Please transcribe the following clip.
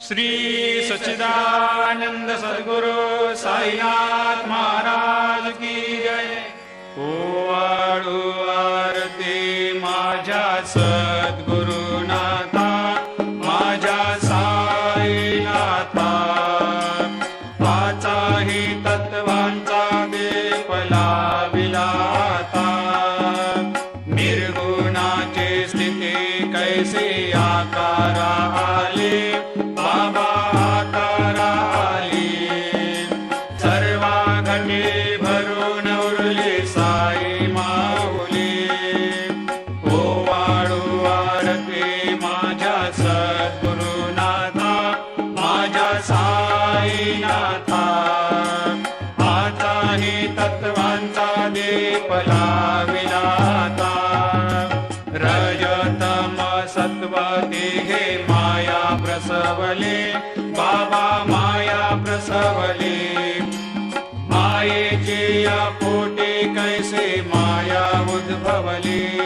श्री सच्चिदानंद सद्गुरु साईनाथ महाराज की जय। ओवाळू आरती माझ्या सद्गुरुनाथा, माझ्या साईनाथा, पाचाही तत्वांचा दीप लाविला आता। निर्गुणाची स्थिती कैसे आकारा आले, बाबा आकारा आली। सर्वा घटे भरून उरली साई माऊली। ओवाळू आरती माझ्या सद्गुरुनाथा, माझ्या साईनाथा, आताही तत्वांचा दीप लाविला आता। रजतम सत्व तिघे माया प्रसवले, बाबा माया प्रसवले। मायेची या पोटी कैसे माया उद्भवली।